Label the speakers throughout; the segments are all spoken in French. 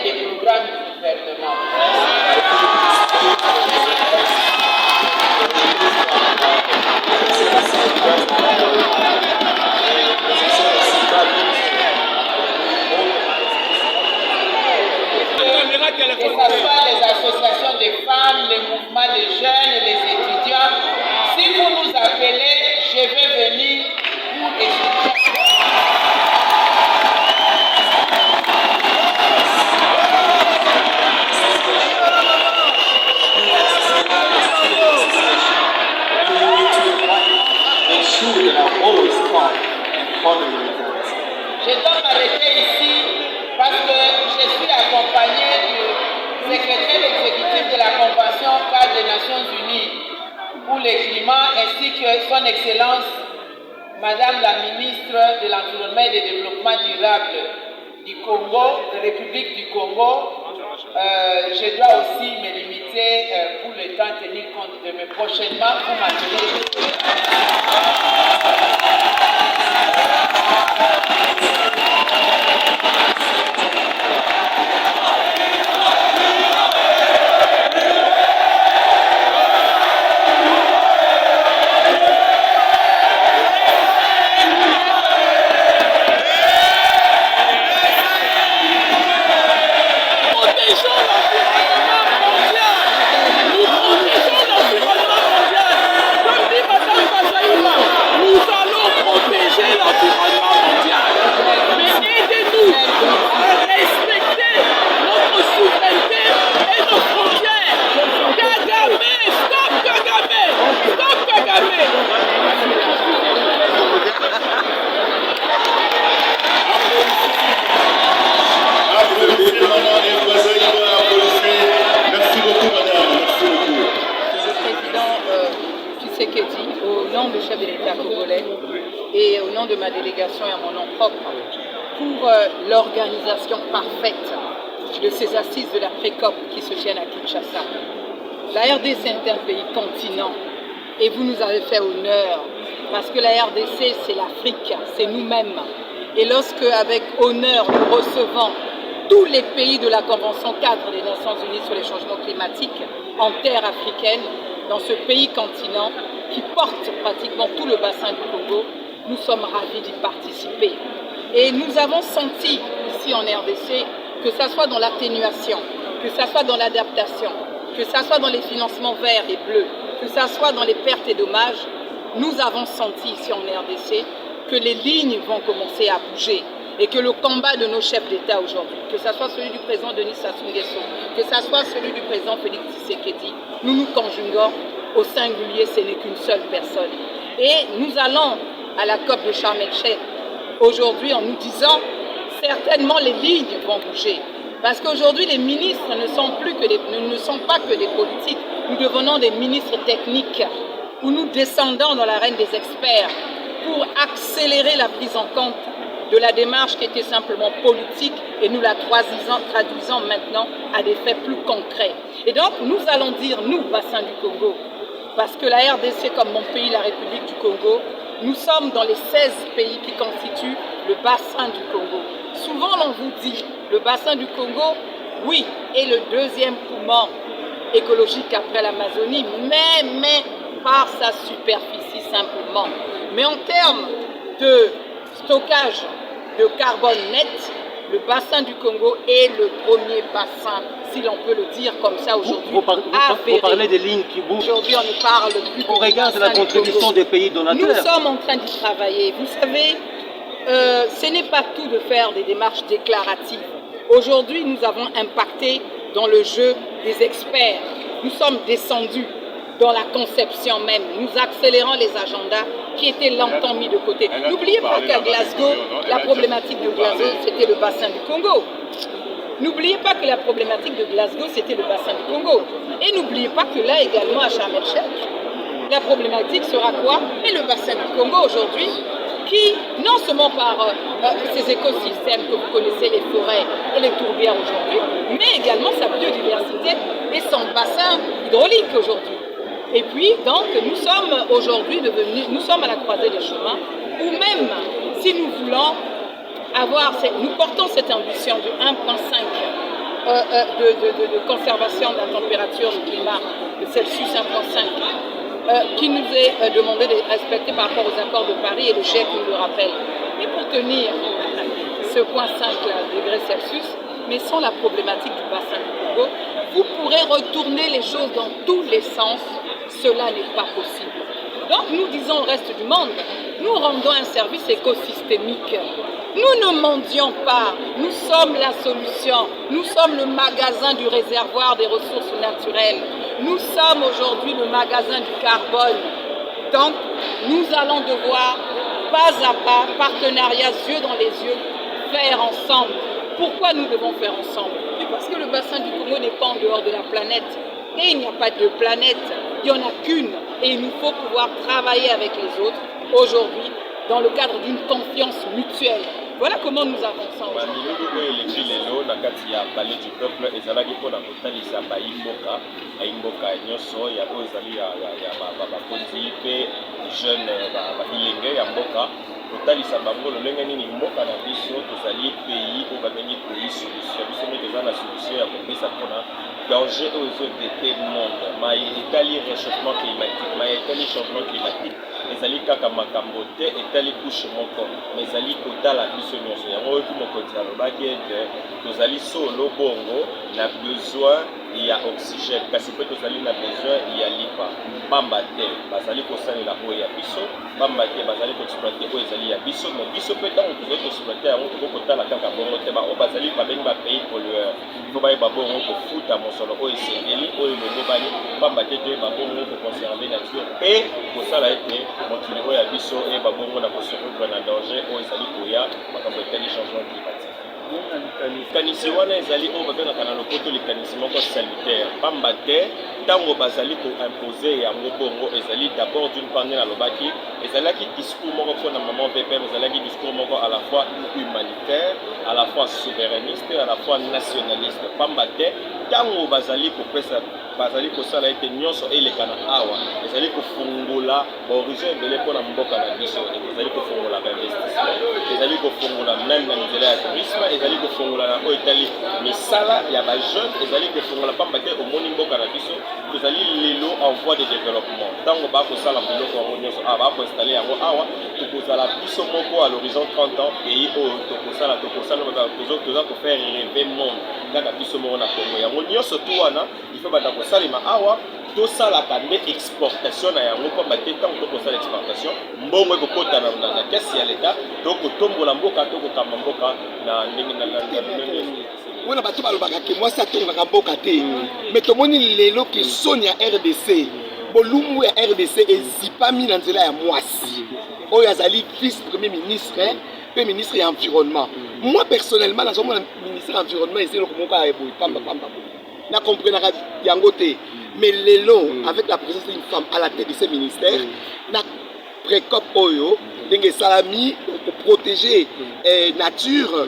Speaker 1: des programmes du gouvernement. Que ce soit les associations de femmes, les mouvements de jeunes, les étudiants, si vous nous appelez, je vais venir pour étudier. Je dois m'arrêter ici parce que je suis accompagné du secrétaire exécutif de la Convention cadre des Nations Unies pour le climat ainsi que son Excellence Madame la ministre de l'Environnement et du Développement durable du Congo, de la République du Congo. Je dois aussi me limiter pour le temps tenir compte de mes prochainement pour m'appeler.
Speaker 2: Au nom du chef de l'État congolais et au nom de ma délégation et à mon nom propre, pour l'organisation parfaite de ces assises de la PRECOP qui se tiennent à Kinshasa. La RDC est un pays continent et vous nous avez fait honneur parce que la RDC c'est l'Afrique, c'est nous-mêmes. Et lorsque avec honneur nous recevons tous les pays de la Convention cadre des Nations Unies sur les changements climatiques en terre africaine, dans ce pays continent qui porte pratiquement tout le bassin du Congo, nous sommes ravis d'y participer. Et nous avons senti ici en RDC que ce soit dans l'atténuation, que ce soit dans l'adaptation, que ce soit dans les financements verts et bleus, que ce soit dans les pertes et dommages, nous avons senti ici en RDC que les lignes vont commencer à bouger et que le combat de nos chefs d'État aujourd'hui, que ce soit celui du président Denis Sassou Nguesso, que ce soit celui du président Félix Tshisekedi, nous nous conjuguons au singulier, ce n'est qu'une seule personne. Et nous allons à la COP de Sharm el-Sheikh aujourd'hui en nous disant certainement les lignes vont bouger. Parce qu'aujourd'hui les ministres ne sont pas que des politiques, nous devenons des ministres techniques où nous descendons dans l'arène des experts pour accélérer la prise en compte de la démarche qui était simplement politique et nous la traduisons maintenant à des faits plus concrets. Et donc nous allons dire, nous, bassin du Congo, parce que la RDC comme mon pays, la République du Congo, nous sommes dans les 16 pays qui constituent le bassin du Congo. Souvent on vous dit, le bassin du Congo, oui, est le deuxième poumon écologique après l'Amazonie, mais par sa superficie simplement. Mais en termes de stockage de carbone net, le bassin du Congo est le premier bassin, si l'on peut le dire comme ça aujourd'hui.
Speaker 3: Vous parlez des lignes qui bougent.
Speaker 2: Aujourd'hui, on ne parle plus
Speaker 3: on regarde la contribution des pays donateurs.
Speaker 2: Nous sommes en train d'y travailler. Vous savez, ce n'est pas tout de faire des démarches déclaratives. Aujourd'hui, nous avons impacté dans le jeu des experts. Nous sommes descendus dans la conception même. Nous accélérons les agendas qui étaient longtemps mis de côté. N'oubliez pas qu'à Glasgow, la problématique de Glasgow, c'était le bassin du Congo. N'oubliez pas que la problématique de Glasgow, c'était le bassin du Congo. Et n'oubliez pas que là également, à Sharm el-Sheikh, la problématique sera quoi? Et le bassin du Congo aujourd'hui, qui, non seulement par ces écosystèmes que vous connaissez, les forêts et les tourbières aujourd'hui, mais également sa biodiversité et son bassin hydraulique aujourd'hui. Et puis, donc, nous sommes aujourd'hui nous sommes à la croisée des chemins, où même si nous voulons nous portons cette ambition de 1,5 de conservation de la température du climat de Celsius 1,5 qui nous est demandé de respecter par rapport aux accords de Paris et le GIEC nous le rappelle. Et pour tenir ce 0,5 degrés Celsius, mais sans la problématique du bassin du Congo, vous pourrez retourner les choses dans tous les sens. Cela n'est pas possible. Donc nous disons au reste du monde, nous rendons un service écosystémique. Nous ne mendions pas, nous sommes la solution, nous sommes le magasin du réservoir des ressources naturelles, nous sommes aujourd'hui le magasin du carbone. Donc nous allons devoir, pas à pas, partenariat, yeux dans les yeux, faire ensemble. Pourquoi nous devons faire ensemble? Parce que le bassin du Congo n'est pas en dehors de la planète. Et il n'y a pas de planète, il n'y en a qu'une. Et il nous faut pouvoir travailler avec les autres aujourd'hui dans le cadre d'une confiance mutuelle. Voilà comment nous avançons.
Speaker 4: totalisa bango lolenge nini mboka na biso tozali pays oyo babengi pays solution biso nde toza na solution ya kopesa mpona danger oyo ezodete monde mai etali réchauffement climatique mai etali changement climatique ezali kaka makambo te etali couche moko mais ezali kotala biso nyonso yango oyo mokonzi alobaki ete tozali solo bongo na besoin ya oxygène kasi mpe tozali na besoin ya lipa pamba te bazali kosalela oyo ya biso pamba te bazali koexploite oyo ezali ya biso mais biso mpe ntango tozali koexploite yango tokokotala kaka bongo te baoyo bazali babengi bapays pollueur fo bayeba bongo kofuta mosolo oyo esengeli oyo lolobani pamba te toyeba bongo koconserve nature mpe kosala ete mokili oyo ya biso eyeba bongo na kosurvivre na danger oyo ezali koya makambo etali changement climatique likanisi wana ezali oyo babengaka na lopoto likanisi moko salutaire pamba te ntango bazali koimpose yango bongo ezali d'abord d'une part nde nalobaki ezalaki discours moko mpona maman VPM ezalaki discours moko à la fois humanitaire à la fois souverainiste à la fois nationaliste pamba te ntango bazali kopesa bazali kosala ete nyonso elekana awa ezali kofungola bahorizon ebele mpona mboka na biso ezali kofungola bainvestissement ezali kofungola meme na nzela ya tourisme ezali kofungola na oyo etali misala ya bajeune ezali kofungola pamba te omoni mboka na biso tozali lelo en voie de développement ntango bakosala biloko yango nyonso awa bakoinstalle yango awa tokozala biso moko à l'horizon 30 ans pays oyo tokosala toza kofaire rêver monde kaka biso moko na Congo yango nyonso tu wana ifo bata kosalema awa tosalaka nde exportation na yango pamba te ntango tokosala exportation mbongo ekokota na kesi ya leta tokotombola mboka tokokamba mboka na ndenge
Speaker 5: wana bato balobaka ke mwasi atongaka mboka te me tomoni lelo ke soni ya RDC bolumbu ya RDC ezipami na nzela ya mwasi oyo azali vice premier ministre pe ministre ya environnement moi personnellement nazomona ministre ya environnement ezeli komoko ya eboyi pamba na comprenaka yango te mais lelo avec la présence d'une femme à la tête de ce ministère na précop oyo ndenge salami pour protéger nature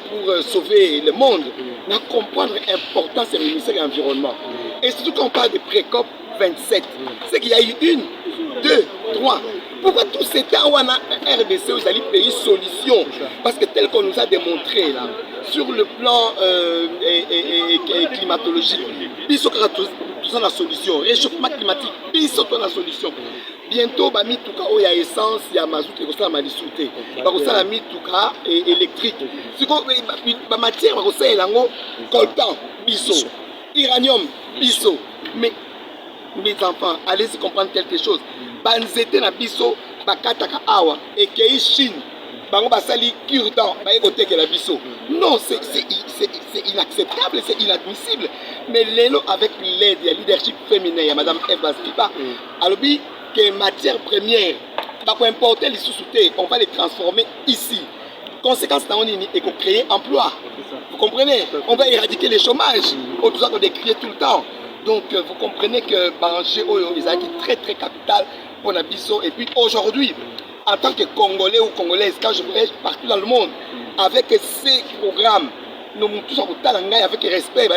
Speaker 5: pour sauver le monde na comprendre l'importance du ministère de l'environnement et surtout quand on parle de précop 27 c'est qu'il y a eu 1, 2, 3 pourquoi tout ces temps wana RDC aux alliés pays solution parce que tel qu'on nous a démontré là sur le plan climatologique biso kaka tout ça la solution réchauffement climatique biso to la solution bientôt ba mituka o ya essence ya mazout ko sala malisute ba ko sala mituka électrique siko ba matière ba ko sala ngo coltan biso uranium biso mais mes enfants allez-y comprendre quelque chose banzete na biso bakataka awa ekei Chine bango basali cure-dent baye kotekela biso non c'est inacceptable c'est inadmissible mais lelo avec l'aide ya leadership féminin ya madame Eva Skiba alobi que matière première bako importer les sous-soutés on va les transformer ici conséquence na nini et ko créer emploi vous comprenez on va éradiquer le chômage on doit décrier tout le temps donc vous comprenez que Banché Oyo est très très capital pour la biso et puis aujourd'hui en tant que Congolais ou Congolaise quand je voyage partout dans le monde avec ces programmes nous tous en avec respect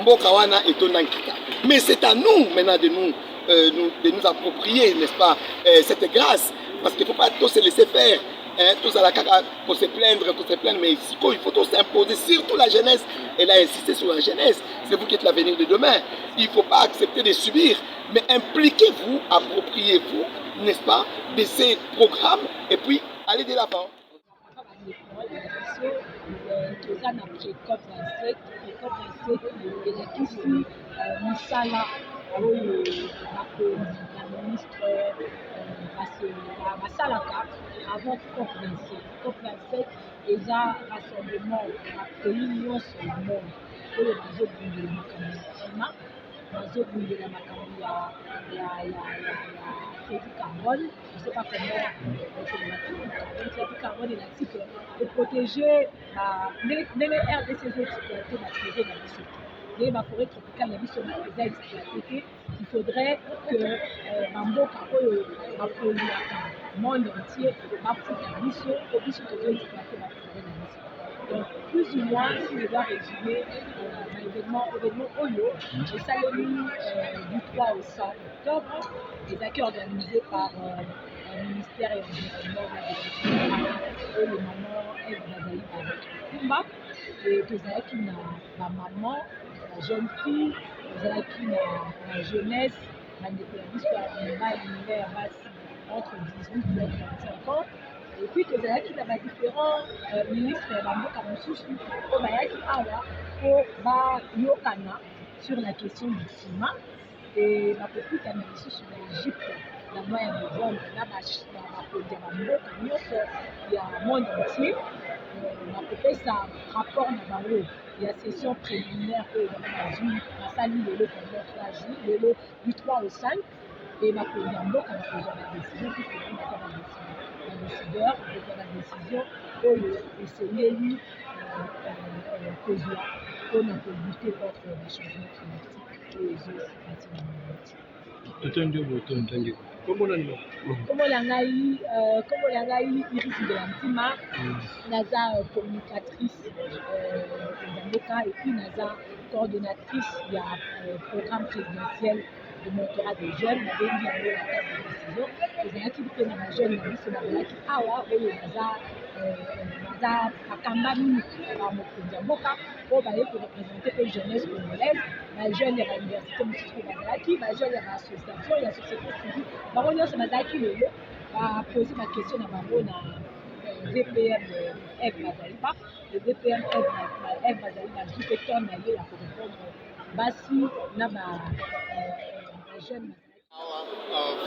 Speaker 5: Mboka wana et Tonankika mais c'est à nous maintenant de nous approprier n'est-ce pas cette grâce parce qu'il ne faut pas tous se laisser faire Tous à la caca pour se plaindre, mais ici, il faut tous s'imposer, surtout la jeunesse. Elle a insisté sur la jeunesse. C'est vous qui êtes l'avenir de demain. Il ne faut pas accepter de subir, mais impliquez-vous, appropriez-vous, n'est-ce pas, de ces programmes et puis allez de l'avant.
Speaker 6: toza na précope 27 elakisi misala oyo bakonzi na ministre basalaka avant COP 27. COP 27 eza rassemblement ya pays nyonso ya monde oyo bazobundela makambo ya klima, bazobundela makambo ya crédit carbone. Je ne sais pas comment crédit carbone est l'article de protéger les RDC exploités la forêt dans le secteur. Les forêts tropicales, la exploité. Il faudrait que Mamboka le monde entier puisse exploiter la forêt dans le secteur. Donc, plus ou moins, si je dois résumer l'événement Oyo, et ça le du 3 au 5 octobre, les accueils organisés par le ministère et l'environnement et le maman Eve Bazali avec Kumba, et que ça qui n'a la maman, la jeune fille, ça qui n'a la jeunesse, la l'univers entre 18 et 25 ans. Et puis que ça qui a différents ministres au Bayaki Awa pour Yokana sur la question du climat et ma petite analyse sur l'Égypte, la moyenne de vendre, il y a un monde entier. On a fait ça rapport il y a session préliminaire du 3 au 5 et ma petite décision qui décideur de la décision et c'est lui pour lutter contre le changement climatique et les autres parties. Comme Iris de l'Antima, Naza communicatrice et puis Naza coordonnatrice il y a programme présidentiel de mentorat des jeunes, la décision, les qui prennent la jeune, c'est la qui awa, Naza Akambami, par mon Mboka, pour représenter les jeunesses congolaises, la jeune de l'université Moussou Bazalaki, la jeune de l'association, la société civile, Baronio Samazaki, va poser ma question à Barona VPM Eve Bazalipa, le VPM Eve Bazalipa, je suis quelqu'un d'ailleurs pour répondre Bassi, Naba, jeune.
Speaker 7: Of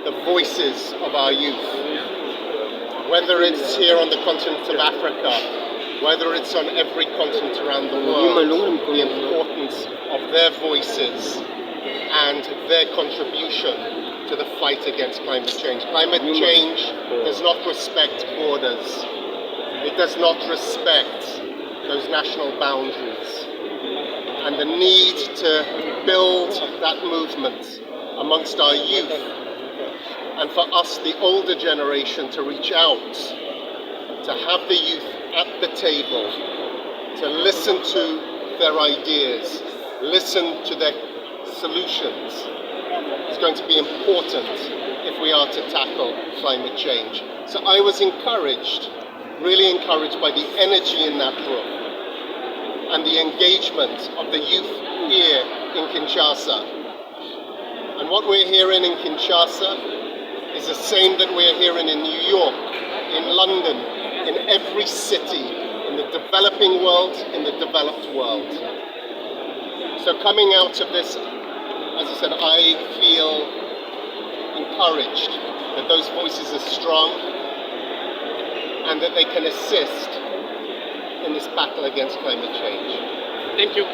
Speaker 7: the voices of our youth, whether it's here on the continent of Africa, whether it's on every continent around the world, the importance of their voices and their contribution to the fight against climate change. Climate change does not respect borders. It does not respect those national boundaries. And the need to build that movement amongst our youth, and for us, the older generation, to reach out, to have the youth at the table, to listen to their ideas, listen to their solutions, is going to be important if we are to tackle climate change. So I was encouraged, really encouraged by the energy in that room and the engagement of the youth here in Kinshasa. And what we're hearing in Kinshasa is the same that we're hearing in New York, in London, in every city, in the developing world, in the developed world. So coming out of this, as I said, I feel encouraged that those voices are strong and that they can assist in this battle against climate change.
Speaker 8: Thank you.